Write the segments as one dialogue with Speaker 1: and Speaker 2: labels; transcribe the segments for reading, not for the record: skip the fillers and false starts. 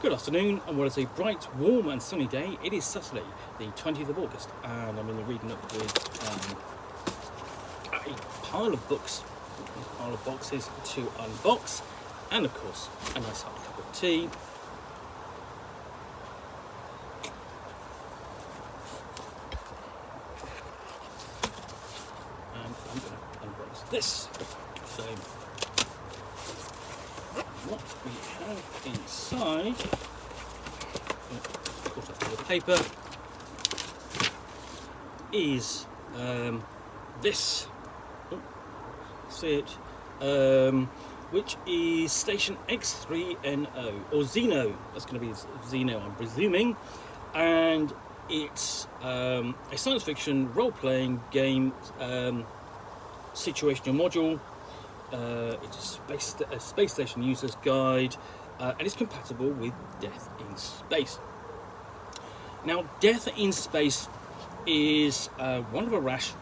Speaker 1: Good afternoon, and what is a bright, warm and sunny day. It is Saturday, the 20th of August, and I'm in the reading up with a pile of books, a pile of boxes to unbox, and of course, a nice hot cup of tea. And I'm going to unbox this. So, what we have inside, caught up with the paper, is this. Oh, see it? Which is Station X3N0 or Xeno. That's going to be Xeno, I'm presuming, and it's a science fiction role-playing game, situational module. It's a space station user's guide, and it's compatible with Death in Space. Now, Death in Space is one of a rash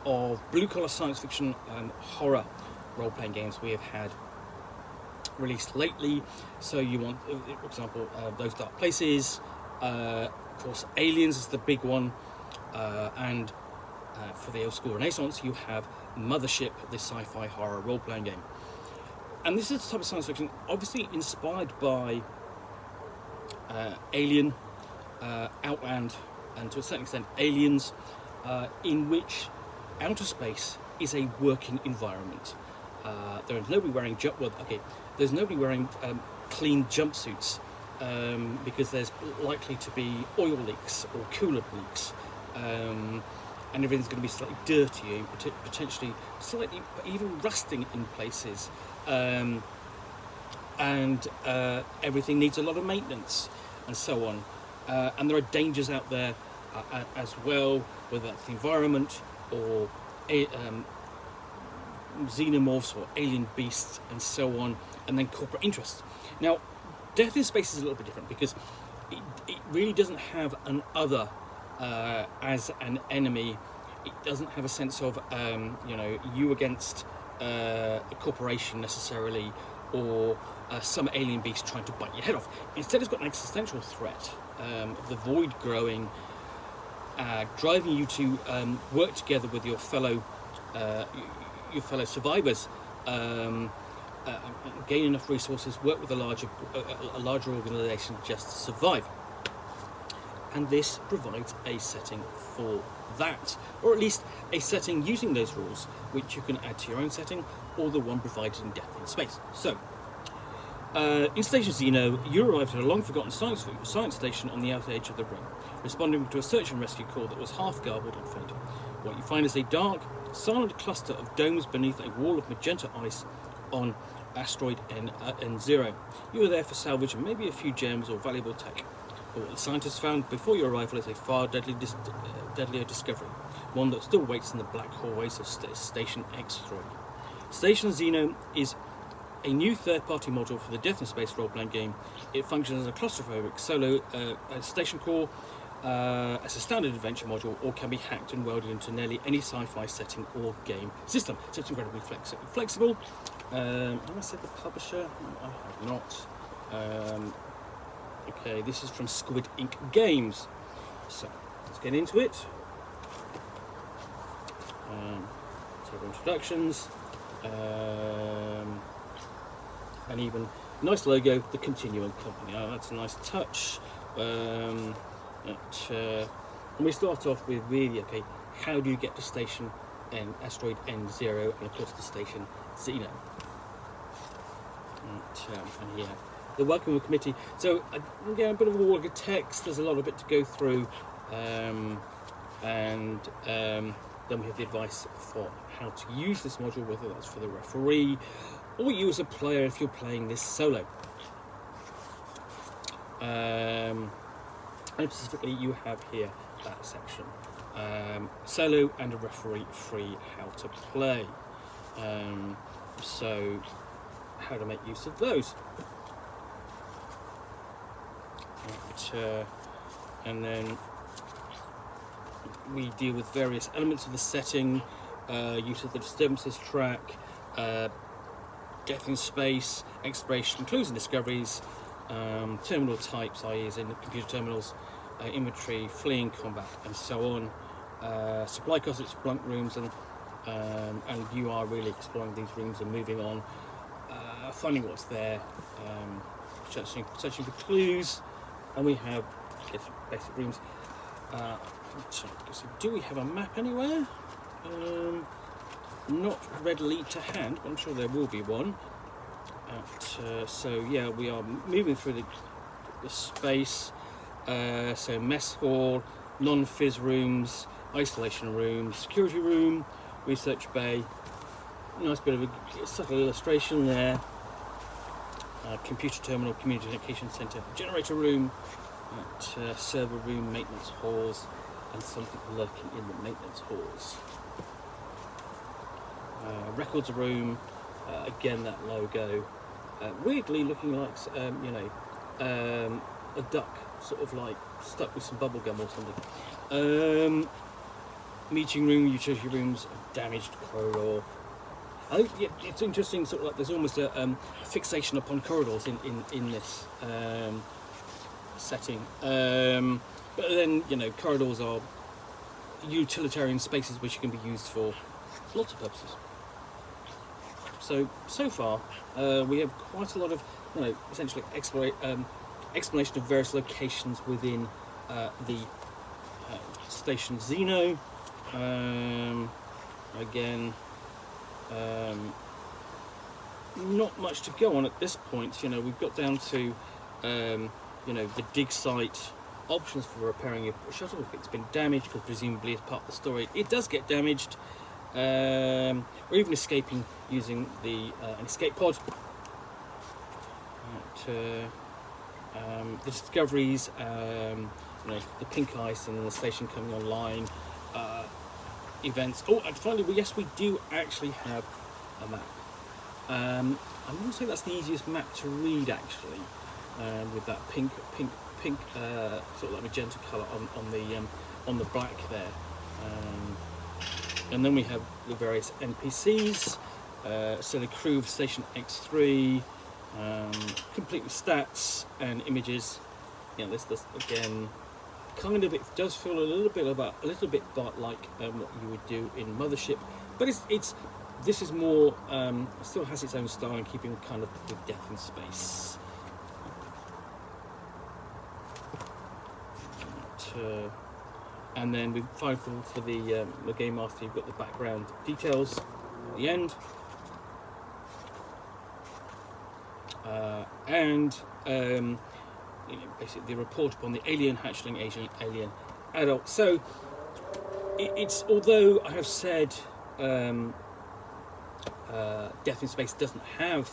Speaker 1: of blue-collar science fiction and horror role-playing games we have had released lately. So you want, for example, Those Dark Places, of course, Aliens is the big one, and for the old school Renaissance, you have Mothership, the sci-fi horror role-playing game. And this is the type of science fiction obviously inspired by Alien, Outland, and to a certain extent Aliens, in which outer space is a working environment. There's nobody wearing there's nobody wearing clean jumpsuits, because there's likely to be oil leaks or coolant leaks, and everything's going to be slightly dirty, potentially slightly even rusting in places, and everything needs a lot of maintenance and so on, and there are dangers out there as well, whether that's the environment or xenomorphs or alien beasts and so on, and then corporate interests. Now, Death in Space is a little bit different because it really doesn't have an other as an enemy. It doesn't have a sense of you against a corporation necessarily, or some alien beast trying to bite your head off. Instead, it's got an existential threat of the void growing, driving you to work together with your fellow survivors, gain enough resources, work with a larger organisation just to survive. And this provides a setting for that, or at least a setting using those rules, which you can add to your own setting, or the one provided in Death in Space. So, in Station Xeno, you arrived at a long-forgotten science station on the outer edge of the ring, responding to a search and rescue call that was half garbled and faint. What you find is a dark, silent cluster of domes beneath a wall of magenta ice on asteroid N0. You were there for salvage and maybe a few gems or valuable tech. But what the scientists found before your arrival is a far deadlier discovery, one that still waits in the black hallways of Station X3. Station Xeno is a new third-party module for the Death in Space role-playing game. It functions as a claustrophobic solo station core, as a standard adventure module, or can be hacked and welded into nearly any sci-fi setting or game system. So it's incredibly flexible. Have I said the publisher? No, I have not. Okay, this is from Squid Inc. Games. So let's get into it. Several introductions. And even nice logo, the Continuum Company. Oh, that's a nice touch. And we start off with really, okay, how do you get to Station Asteroid N0, and of course the Station Xeno. And here, the Welcome Committee. So again, a bit of a wall of text. There's a lot of it to go through, and then we have the advice for how to use this module, whether that's for the referee or you as a player if you're playing this solo. And specifically, you have here that section, solo and a referee free how to play. So how to make use of those. And then we deal with various elements of the setting, use of the disturbances track, Death in Space, exploration, clues and discoveries, terminal types, i.e. as in the computer terminals, inventory, fleeing, combat, and so on. Supply closets, blank rooms, and you are really exploring these rooms and moving on, finding what's there, searching for clues, and we have basic rooms. So do we have a map anywhere? Not readily to hand, but I'm sure there will be one. So yeah, we are moving through the space. So mess hall, non-phys rooms, isolation rooms, security room, research bay. Nice bit of a subtle illustration there. Computer terminal, communication center, generator room, server room, maintenance halls, and something lurking in the maintenance halls. Records room, again that logo, weirdly looking like a duck, sort of like stuck with some bubble gum or something. Meeting room, utility rooms, damaged corridor. I think it's interesting, sort of like there's almost a fixation upon corridors in this setting. But then, corridors are utilitarian spaces which can be used for lots of purposes. So far, we have quite a lot of, essentially explanation of various locations within the station Xeno. Again, not much to go on at this point. We've got down to, the dig site, options for repairing your shuttle if it's been damaged, because presumably as part of the story it does get damaged, or even escaping using the an escape pod. The discoveries, the pink ice and the station coming online, events. Oh, and finally, yes, we do actually have a map. I'm going to say that's the easiest map to read, actually, with that pink sort of like magenta colour on the black there. And then we have the various NPCs. So the crew of Station X3, complete with stats and images. This again, kind of, it does feel a little bit like what you would do in Mothership, but this is more, still has its own style and keeping kind of with Death in Space. And then we find for the Game Master, you've got the background details at the end, and basically the report upon the alien hatchling, alien adult. So it's, although I have said Death in Space doesn't have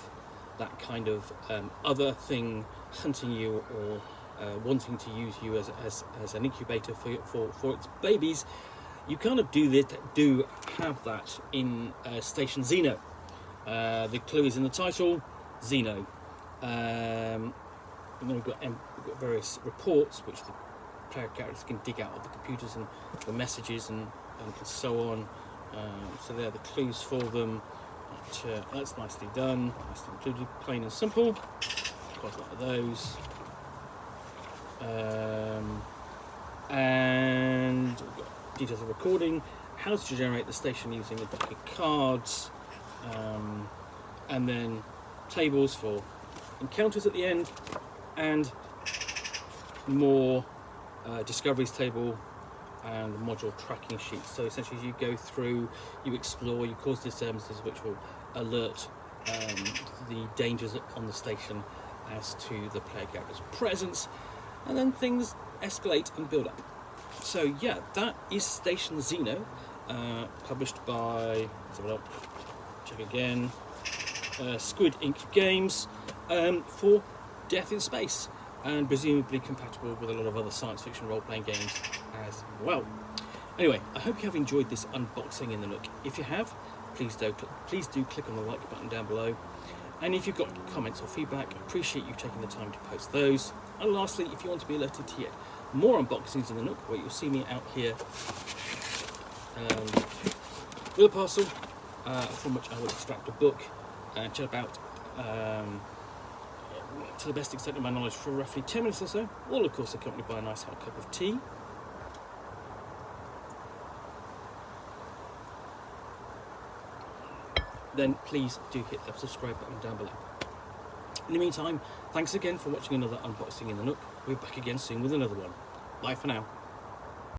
Speaker 1: that kind of other thing hunting you or wanting to use you as an incubator for its babies, you kind of do have that in Station Xeno. The clue is in the title, Xeno. And then we've got various reports which the player characters can dig out of the computers and the messages and so on. So there are the clues for them. That's nicely done, nicely included, plain and simple. Quite a lot of those. And we've got details of recording, how to generate the station using a deck of cards, and then tables for encounters at the end, and more discoveries table and module tracking sheets. So essentially, as you go through, you explore, you cause disturbances which will alert the dangers on the station as to the player character's presence, and then things escalate and build up. So yeah, that is Station Xeno, published by, check again, Squid Inc. Games, for Death in Space, and presumably compatible with a lot of other science fiction role-playing games as well. Anyway, I hope you have enjoyed this unboxing in the Nook. If you have, please do click on the like button down below. And if you've got comments or feedback, I appreciate you taking the time to post those. And lastly, if you want to be alerted to yet more unboxings in the Nook, where you'll see me out here with a parcel from which I will extract a book and chat about to the best extent of my knowledge, for roughly 10 minutes or so, all of course accompanied by a nice hot cup of tea. Then please do hit that subscribe button down below. In the meantime, thanks again for watching another unboxing in the Nook. We're back again soon with another one. Bye for now.